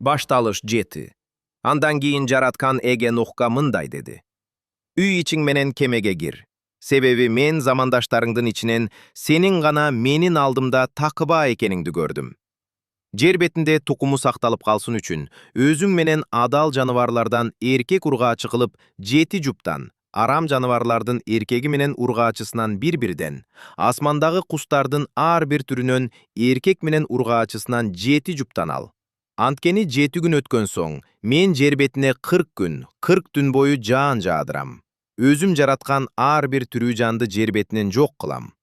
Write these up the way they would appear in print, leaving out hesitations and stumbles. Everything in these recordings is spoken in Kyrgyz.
Башталыш жети. Андан кийин жараткан Эге Нухка мындай деди. Үй ичиң менен кемеге кир. Себеби мен замандаштарыңдын ичинен сенин гана менин алдымда такыба экениңди көрдүм. Жер бетинде тукуму сакталып калсын үчүн, өзүң менен адал жаныбарлардан эркек ургаачы кылып, 7 жуптан, арам жаныбарлардын эркеги менен ургаачысынан бир-бирден, асмандагы куштардын ар бир түрүнөн эркек менен ургаачысынан 7 жуптан ал. Анткени 7 күн өткөн соң, мен жер бетине 40 күн, 40 түн бою жаан жаадырам. Өзүм жараткан ар бир тирүү жанды жер бетинен жок кылам.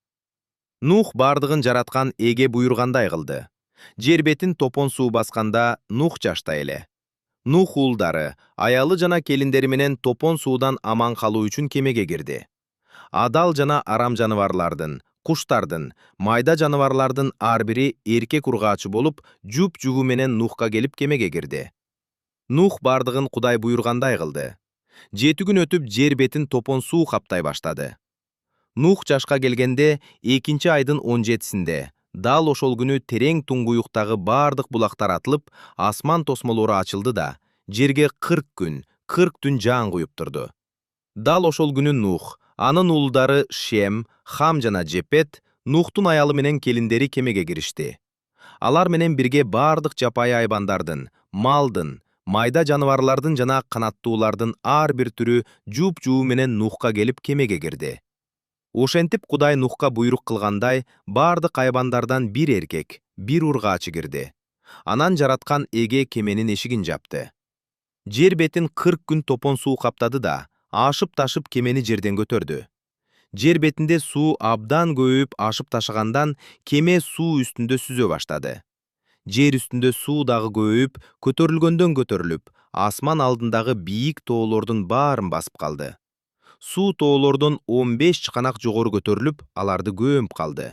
Нух бардыгын жараткан Эге буйргандай кылды. Жер бетин топон суу басканда Нух жашта эле. Нух уулдары, аялы жана келиндери менен топон суудан аман калуу үчүн кемеге кирди. Адал жана арам жаныбарлардын, куштардын, майда жаныбарлардын ар бири эркек ургаачы болуп, жуп-жугу менен Нухка келип кемеге кирди. Нух бардыгын Кудай буйргандай кылды. 7 күн өтүп жер бетин топон суу каптай баштады. Нух жашка келгенде 2 айдын 17-синде, дал ошол күнү терең туңгуюктагы бардык булактар атылып, асман тосмолору ачылды да, жерге 40 күн, 40 түн жаан куюп турду. Дал ошол күнү Нух, анын уулдары Шем, Хам жана Жепет, Нухтун аялы менен келиндери кемеге киришти. Алар менен бирге бардык жапайы айбандардын, малдын, майда жаныбарлардын жана канаттуулардын ар бир түрү жуп-жуу менен Нухка келип кемеге кирди. Ошентип Кудай Нухка буйрук кылгандай, бардык айбандардан бир эркек, бир ургаачы кирди. Анан жараткан Эге кеменин эшигин жапты. Жер бетин 40 күн топон суу каптады да, ашып-ташып кемени жерден көтөрдү. Жер бетинде суу абдан көбөйүп ашып ташагандан кеме суу үстүндө сүзө баштады. Жер үстүндө суу дагы көбөйүп, көтөрүлгөндөн көтөрүлүп, асман алдындагы бийик тоолордун баарын басып калды. Суу тоолордон 15 чыканак жогору көтөрүлүп, аларды көмүп калды.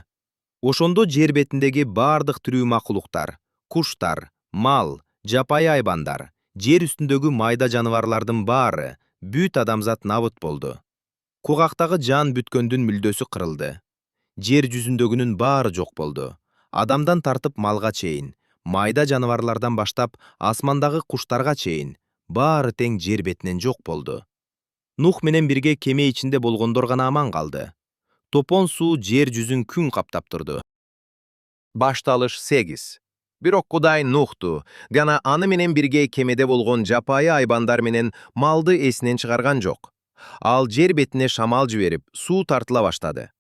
Ошондо жер бетиндеги бардык тирүү макулуктар, куштар, мал, жапайы айбандар, жер үстүндөгү майда жаныбарлардын баары, бүт адамзат набыт болду. Кугактагы жан бүткөндүн мүлдөсү кырылды. Жер жүзүндөгүнүн баары жок болду. Адамдан тартып малга чейин, майда жаныбарлардан баштап асмандагы куштарга чейин, баары тең жер бетинен жок болду. Нух менен бирге кеме ичинде болгондор гана аман калды. Топон суу жер жүзүн күн каптап турду. Башталыш 8. Бирок Кудай Нухту, гана аны менен бирге кемеде болгон жапайы айбандар менен малды эсинен чыгарган жок. Ал жер бетине шамал жиберип, суу тартыла баштады.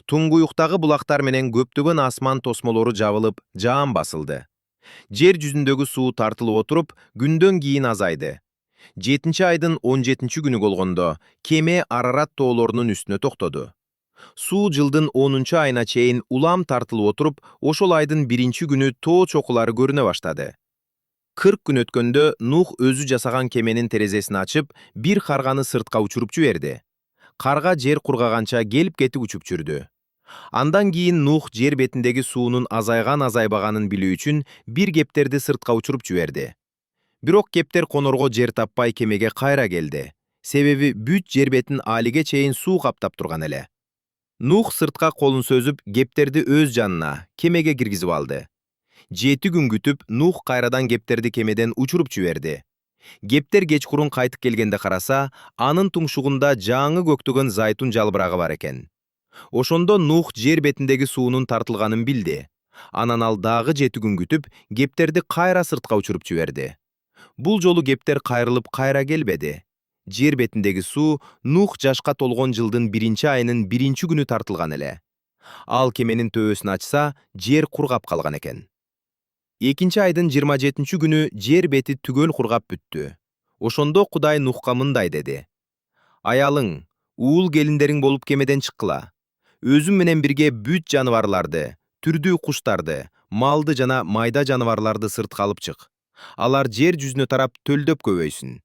Туңгуюктагы булактар менен көптөгөн асман тосмолору жабылып, жаан басылды. Жер жүзүндөгү суу тартылып отуруп, күндөн кийин азайды. 7 айдын 17 күнү болгондо, кеме Арарат тоолорунун үстүнө токтоду. Суу жылдын 10 айына чейин улам тартылып отуруп, ошол айдын 1 күнү тоо чокулары көрүнө баштады. 40 күн өткөндө Нух өзү жасаган кеменин терезесин ачып, бир карганы сыртка учуруп жиберди. Карга жер кургаганча келип-кетип учуп жүрдү. Андан кийин Нух жер бетиндеги суунун азайган-азайбаганын билүү үчүн бир кептерди сыртка учуруп жиберди. Бирок кептер конорго жер таппай кемеге кайра келди. Себеби бүт жер бетин алиге чейин суу каптап турган эле. Нух сыртка колун сөзүп, кептерди өз жанына, кемеге киргизип алды. 7 күн күтүп, Нух кайрадан кептерди кемеден учуруп жиберди. Кептер кечкурун кайтып келгенде караса, анын туңшугунда жаңы көктөгөн зайтун жалбырагы бар экен. Ошондо Нух жер бетиндеги суунун тартылганын билди. Анан ал дагы 7 күн күтүп, кептерди кайра сыртка учуруп жиберди. Бул жолу кептер кайрылып кайра келбеди. Жер бетиндеги суу Нух жашка толгон жылдын 1 айынын 1 күнү тартылган эле. Ал кеменин төбөсүн ачса, жер кургап калган экен. 2 айдын 27 күнү жер бети түгөл кургап бүттү. Ошондо Кудай Нухка мындай деди. Аялың, уул келиндериң болуп кемеден чыккыла. Өзүм менен бирге бүт жаныбарларды, түрдүү куштарды, малды жана майда жаныбарларды сыртка алып чык. Алар жер жүзүнө тарап төлдөп көбөйсүн.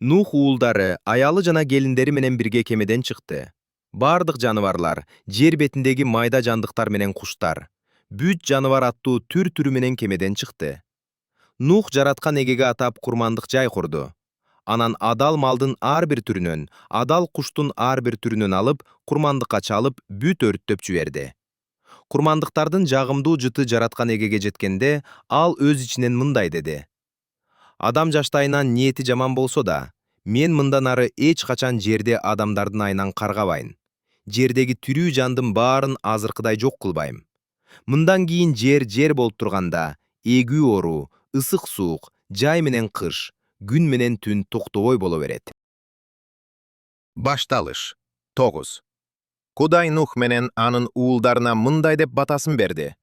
Нух уулдары, аялы жана келиндери менен бирге кемеден чыкты. Бардык жаныбарлар, жер бетиндеги майда жандыктар менен куштар, бүт жаныбар аттуу түр-түрү менен кемеден чыкты. Нух жараткан Эгеге атап курмандык жай курду. Анан адал малдын ар бир түрүнөн, адал куштун ар бир түрүнөн алып, курмандыкка чалып, бүт өрттөп жиберди. Курмандыктардын жагымдуу жыты жараткан Эгеге жеткенде, ал өз ичинен мындай деди. Адам жаштайынан ниети жаман болсо да, мен мындан ары эч качан жерде адамдардын айынан каргабайм. Жердеги тирүү жандын баарын азыркыдай жок кылбайм. Мындан кийин жер болуп турганда, эгүү оору, ысык суук, жай менен кыш, күн менен түн токтобой боло берет. Башталыш. 9. Кудай Нух менен анын уулдарына мындай деп батасын берди.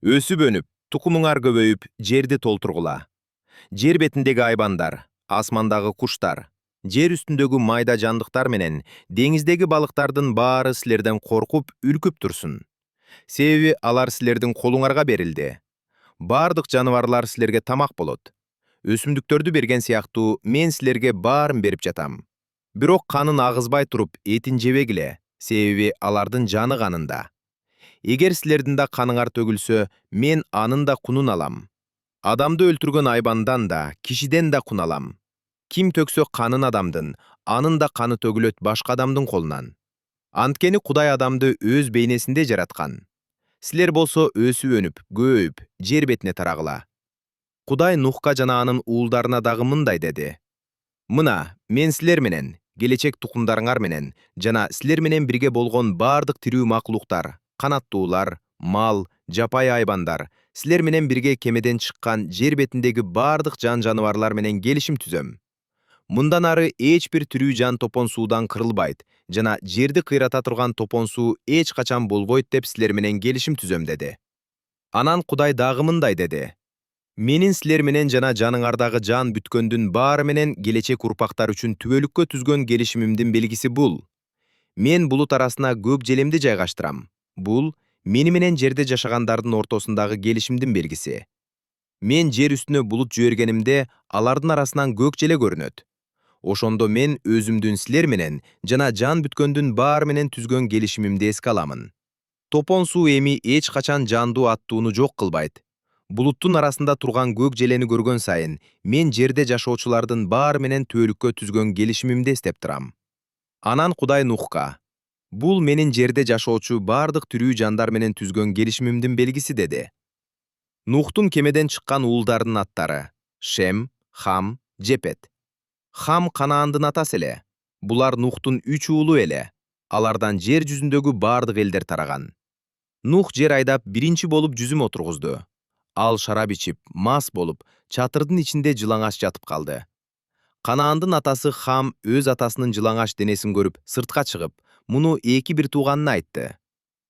Өсүп өнүп, тукумуңар көбөйүп, жерди толтургула. Жер бетиндеги айбандар, асмандагы куштар, жер үстүндөгү майда жандыктар менен деңиздеги балыктардын баары силерден коркуп, үркүп турсун. Себеби алар силердин колуңарга берилди. Бардык жаныбарлар силерге тамак болот. Өсүмдүктөрдү берген сыяктуу мен силерге баарын берип жатам. Бирок канын агызбай туруп, этин жебегиле, себеби алардын жаны канында. Эгер силердин да каныңар төгүлсө, мен анын да кунун алам. Адамды өлтүргөн айбандан да, кишиден да кун алам. Ким төксө канын адамдын, анын да каны төгүлөт башка адамдын колунан. Анткени Кудай адамды өз бейнесинде жараткан. Силер болсо өсүп өнүп, көбөйүп, жер бетине тарагыла. Кудай Нухка жана анын уулдарына дагы мындай деди. Мына, мен силер менен, келечек тукумдарыңар менен, жана силер менен бирге болгон бардык тирүү макулуктар, канаттуулар, мал, жапай айбандар, силер менен бирге кемеден чыккан жер бетиндеги бардык жаныбарлар менен келишим түзөм. Мындан ары эч бир тирүү жан топон суудан кырылбайт, жана жерди кыйрата турган топон суу эч качан болбойт деп силер менен келишим түзөм деди. Анан Кудай дагы мындай деди. Менин силер менен жана жаныңардагы жан бүткөндүн баары менен келечек урпактар үчүн түбөлүккө түзгөн келишимимдин белгиси бул. Мен булут арасына көк желемди жайгаштырам. Бул мени менен жерде жашагандардын ортосундагы келишимдин белгиси. Мен жер үстүнө булут жибергенимде, алардын арасынан көк желе көрүнөт. Ошондо мен өзүмдүн силер менен жана жан бүткөндүн баары менен түзгөн келишимимди эске аламын. Топон суу эми эч качан жандуу аттууну жок кылбайт. Булуттун арасында турган көк желени көргөн сайын, мен жерде жашоочулардын баары менен түбөлүккө түзгөн келишимимди эстеп турам. Анан Кудай Нухка: бул менин жерде жашоочу бардык тирүү жандар менен түзгөн келишимимдин белгиси деди. Нухтун кемеден чыккан уулдарынын аттары: Шем, Хам, Жепет. Хам Канаандын атасы эле. Булар Нухтун 3 уулу эле. Алардан жер жүзүндөгү бардык элдер тараган. Нух жер айдап биринчи болуп жүзүм отургузду. Ал шарап ичип, мас болуп, чатырдын ичинде жылаңач жатып калды. Канаандын атасы Хам өз атасынын жылаңач денесин көрүп, сыртка чыгып, муну эки бир тууганына айтты.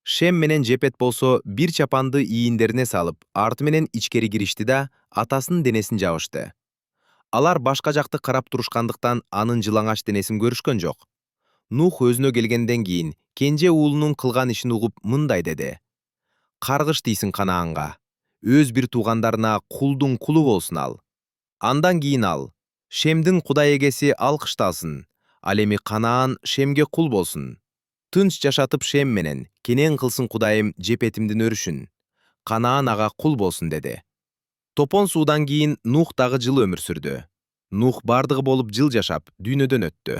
Шем менен Жепет болсо бир чапанды ийиндерине салып, арты менен ичкери киришти да, атасынын денесин жабышты. Алар башка жакты карап турушкандыктан анын жылаңач денесин көрүшкөн жок. Нух өзүнө келгенден кийин кенже уулунун кылган ишин угуп мындай деди. Каргыш дейсиң Канаанга. Өз бир туугандарына кулдун кулу болсун ал. Андан кийин ал, Шемдин Кудай эгеси алкышталсын. Ал эми Канаан Шемге кул болсун. Тынч жашатып Шем менен, кенен кылсын Кудайым Жепетимдин өрүшүн. Канаан ага кул болсун деди. Топон суудан кийин Нух дагы жыл өмүр сүрдү. Нух бардыгы болуп жыл жашап, дүйнөдөн өттү.